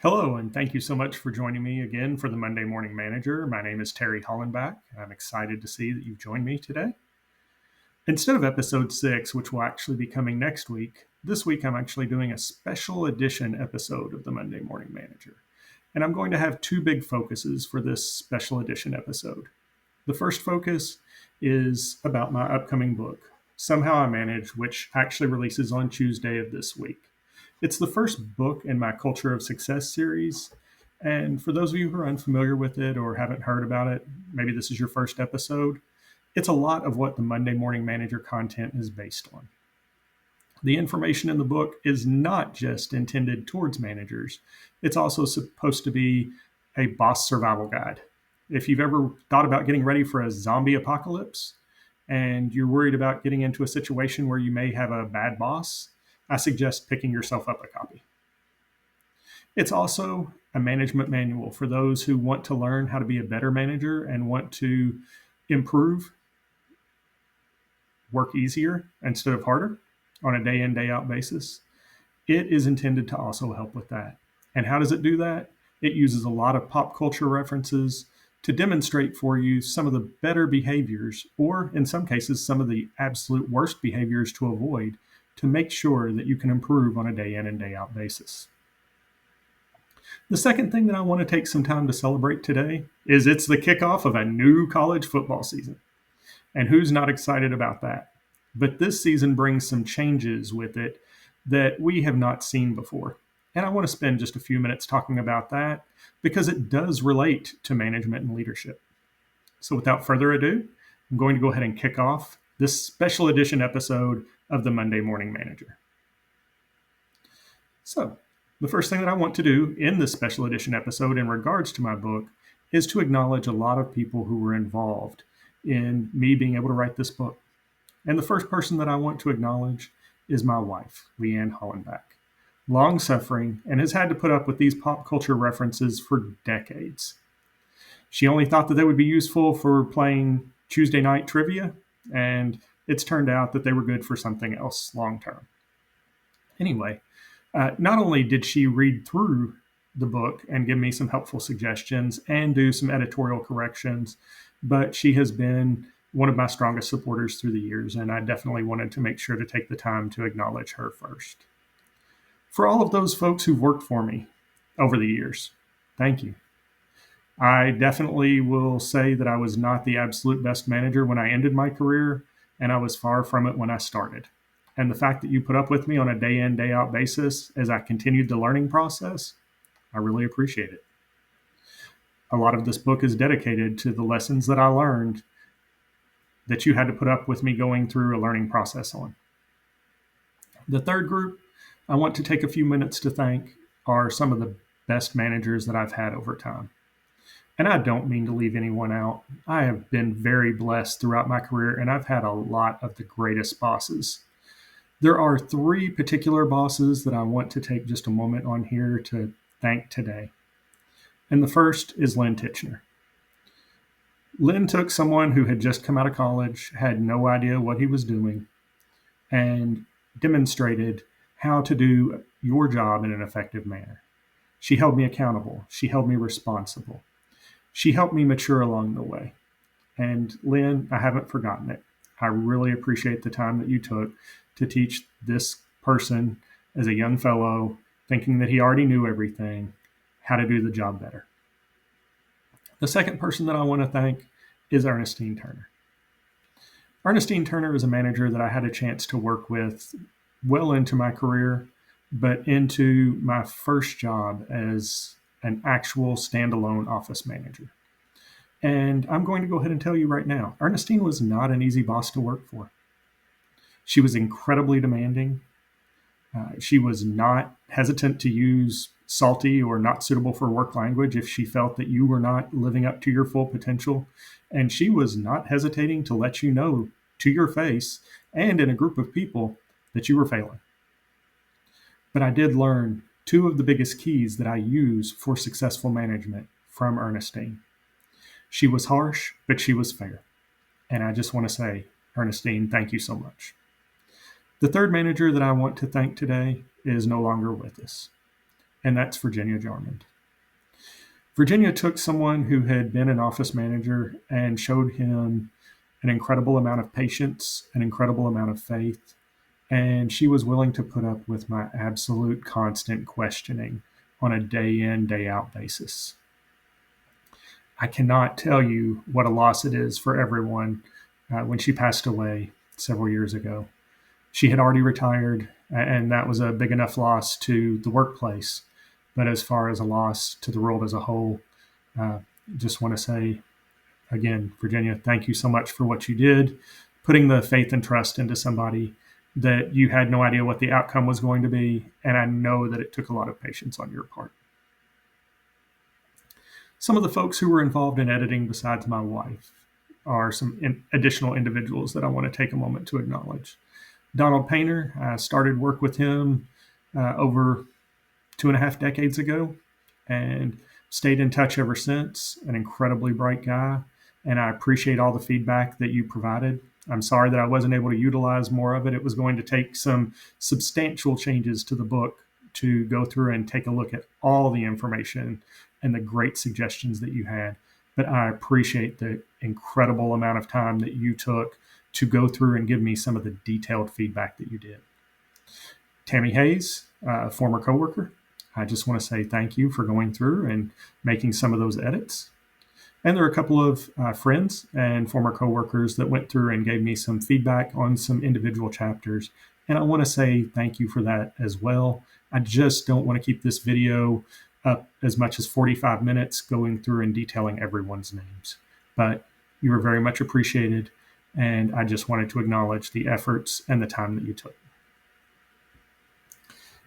Hello, and thank you so much for joining me again for the Monday Morning Manager. My name is Terry Hollenbach. I'm excited to see that you've joined me today. Instead of episode 6, which will actually be coming next week, this week I'm actually doing a special edition episode of the Monday Morning Manager. And I'm going to have two big focuses for this special edition episode. The first focus is about my upcoming book, Somehow I Manage, which actually releases on Tuesday of this week. It's the first book in my Culture of Success series. And for those of you who are unfamiliar with it or haven't heard about it, maybe this is your first episode, it's a lot of what the Monday Morning Manager content is based on. The information in the book is not just intended towards managers, it's also supposed to be a boss survival guide. If you've ever thought about getting ready for a zombie apocalypse and you're worried about getting into a situation where you may have a bad boss, I suggest picking yourself up a copy. It's also a management manual for those who want to learn how to be a better manager and want to improve, work easier instead of harder on a day in, day out basis. It is intended to also help with that. And how does it do that? It uses a lot of pop culture references to demonstrate for you some of the better behaviors, or in some cases, some of the absolute worst behaviors to avoid to make sure that you can improve on a day in and day out basis. The second thing that I want to take some time to celebrate today is it's the kickoff of a new college football season. And who's not excited about that? But this season brings some changes with it that we have not seen before. And I want to spend just a few minutes talking about that because it does relate to management and leadership. So without further ado, I'm going to go ahead and kick off this special edition episode of the Monday Morning Manager. So, the first thing that I want to do in this special edition episode in regards to my book is to acknowledge a lot of people who were involved in me being able to write this book. And the first person that I want to acknowledge is my wife, Leanne Hollenbach, long suffering and has had to put up with these pop culture references for decades. She only thought that they would be useful for playing Tuesday night trivia, and it's turned out that they were good for something else long term. Anyway, not only did she read through the book and give me some helpful suggestions and do some editorial corrections, but she has been one of my strongest supporters through the years, and I definitely wanted to make sure to take the time to acknowledge her first. For all of those folks who've worked for me over the years, thank you. I definitely will say that I was not the absolute best manager when I ended my career, and I was far from it when I started. And the fact that you put up with me on a day in, day out basis as I continued the learning process, I really appreciate it. A lot of this book is dedicated to the lessons that I learned that you had to put up with me going through a learning process on. The third group I want to take a few minutes to thank are some of the best managers that I've had over time. And I don't mean to leave anyone out. I have been very blessed throughout my career, and I've had a lot of the greatest bosses. There are three particular bosses that I want to take just a moment on here to thank today. And the first is Lynn Titchener. Lynn took someone who had just come out of college, had no idea what he was doing, and demonstrated how to do your job in an effective manner. She held me accountable. She held me responsible. She helped me mature along the way. And Lynn, I haven't forgotten it. I really appreciate the time that you took to teach this person as a young fellow, thinking that he already knew everything, how to do the job better. The second person that I want to thank is Ernestine Turner. Ernestine Turner is a manager that I had a chance to work with well into my career, but into my first job as an actual standalone office manager. And I'm going to go ahead and tell you right now, Ernestine was not an easy boss to work for. She was incredibly demanding. She was not hesitant to use salty or not suitable for work language if she felt that you were not living up to your full potential. And she was not hesitating to let you know to your face and in a group of people that you were failing. But I did learn two of the biggest keys that I use for successful management from Ernestine. She was harsh, but she was fair. And I just want to say, Ernestine, thank you so much. The third manager that I want to thank today is no longer with us. and that's Virginia Jarmond. Virginia took someone who had been an office manager and showed him an incredible amount of patience, an incredible amount of faith, and she was willing to put up with my absolute constant questioning on a day in, day out basis. I cannot tell you what a loss it is for everyone when she passed away several years ago. She had already retired, and that was a big enough loss to the workplace. But as far as a loss to the world as a whole, just want to say again, Virginia, thank you so much for what you did, putting the faith and trust into somebody that you had no idea what the outcome was going to be. And I know that it took a lot of patience on your part. Some of the folks who were involved in editing besides my wife are some additional individuals that I want to take a moment to acknowledge. Donald Painter, I started work with him over 2.5 decades ago and stayed in touch ever since. An incredibly bright guy, and I appreciate all the feedback that you provided. I'm sorry that I wasn't able to utilize more of it. It was going to take some substantial changes to the book to go through and take a look at all the information and the great suggestions that you had. But I appreciate the incredible amount of time that you took to go through and give me some of the detailed feedback that you did. Tammy Hayes, former coworker, I just want to say thank you for going through and making some of those edits. And there are a couple of friends and former coworkers that went through and gave me some feedback on some individual chapters. And I want to say thank you for that as well. I just don't want to keep this video up as much as 45 minutes going through and detailing everyone's names. But you were very much appreciated. And I just wanted to acknowledge the efforts and the time that you took.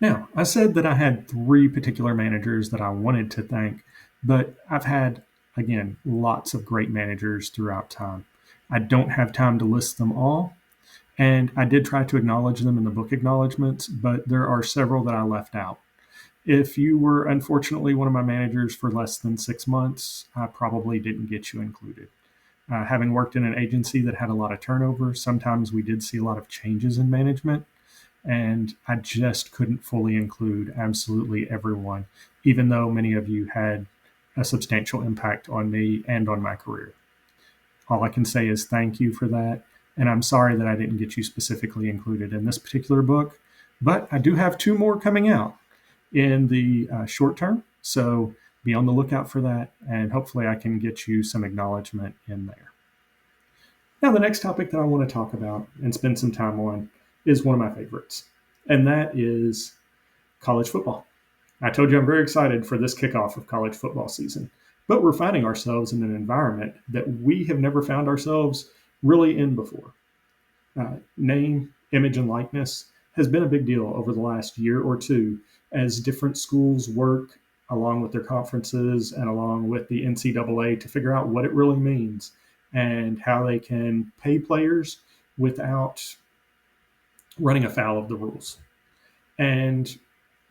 Now, I said that I had 3 particular managers that I wanted to thank, but I've had, again, lots of great managers throughout time. I don't have time to list them all, and I did try to acknowledge them in the book acknowledgments, but there are several that I left out. If you were unfortunately one of my managers for less than 6 months, I probably didn't get you included. Having worked in an agency that had a lot of turnover, sometimes we did see a lot of changes in management, and I just couldn't fully include absolutely everyone, even though many of you had a substantial impact on me and on my career. All I can say is thank you for that, and I'm sorry that I didn't get you specifically included in this particular book, but I do have 2 more coming out in the short term, so be on the lookout for that, and hopefully I can get you some acknowledgement in there. Now, the next topic that I want to talk about and spend some time on is one of my favorites, and that is college football. I told you I'm very excited for this kickoff of college football season, but we're finding ourselves in an environment that we have never found ourselves really in before. Name, image, and likeness has been a big deal over the last year or two as different schools work along with their conferences and along with the NCAA to figure out what it really means and how they can pay players without running afoul of the rules. And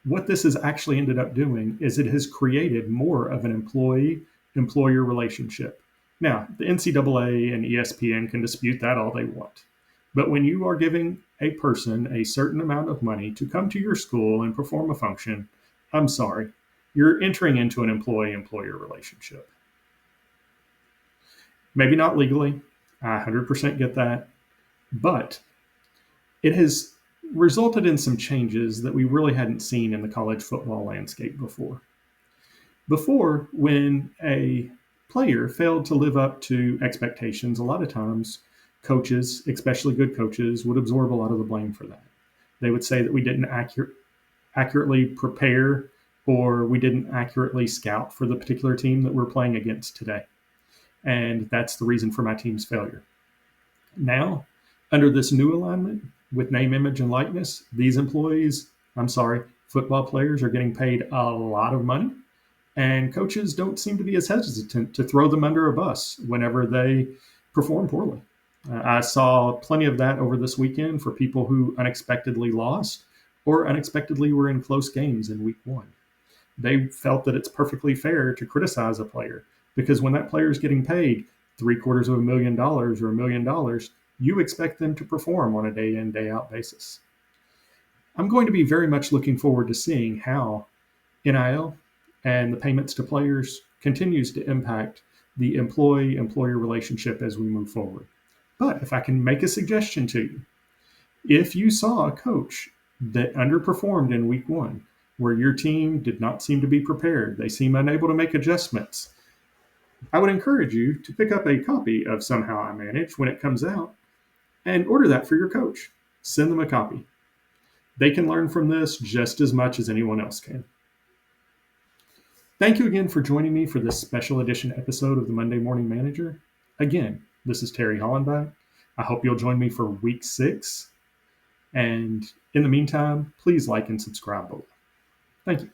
what this has actually ended up doing is it has created more of an employee-employer relationship. Now, the NCAA and ESPN can dispute that all they want. But when you are giving a person a certain amount of money to come to your school and perform a function, I'm sorry, you're entering into an employee-employer relationship. Maybe not legally, I 100% get that, but it has resulted in some changes that we really hadn't seen in the college football landscape before. Before, when a player failed to live up to expectations, a lot of times coaches, especially good coaches, would absorb a lot of the blame for that. They would say that we didn't accurately prepare or we didn't accurately scout for the particular team that we're playing against today. And that's the reason for my team's failure. Now, under this new alignment with name, image, and likeness, these football players are getting paid a lot of money, and coaches don't seem to be as hesitant to throw them under a bus whenever they perform poorly. I saw plenty of that over this weekend for people who unexpectedly lost or unexpectedly were in close games in week 1. They felt that it's perfectly fair to criticize a player because when that player is getting paid $750,000 or $1 million, you expect them to perform on a day in, day out basis. I'm going to be very much looking forward to seeing how NIL and the payments to players continues to impact the employee-employer relationship as we move forward. But if I can make a suggestion to you, if you saw a coach that underperformed in week one, where your team did not seem to be prepared, they seem unable to make adjustments, I would encourage you to pick up a copy of Somehow I Manage when it comes out and order that for your coach. Send them a copy. They can learn from this just as much as anyone else can. Thank you again for joining me for this special edition episode of the Monday Morning Manager. Again, this is Terry Hollenbach. I hope you'll join me for week 6. And in the meantime, please like and subscribe below. Thank you.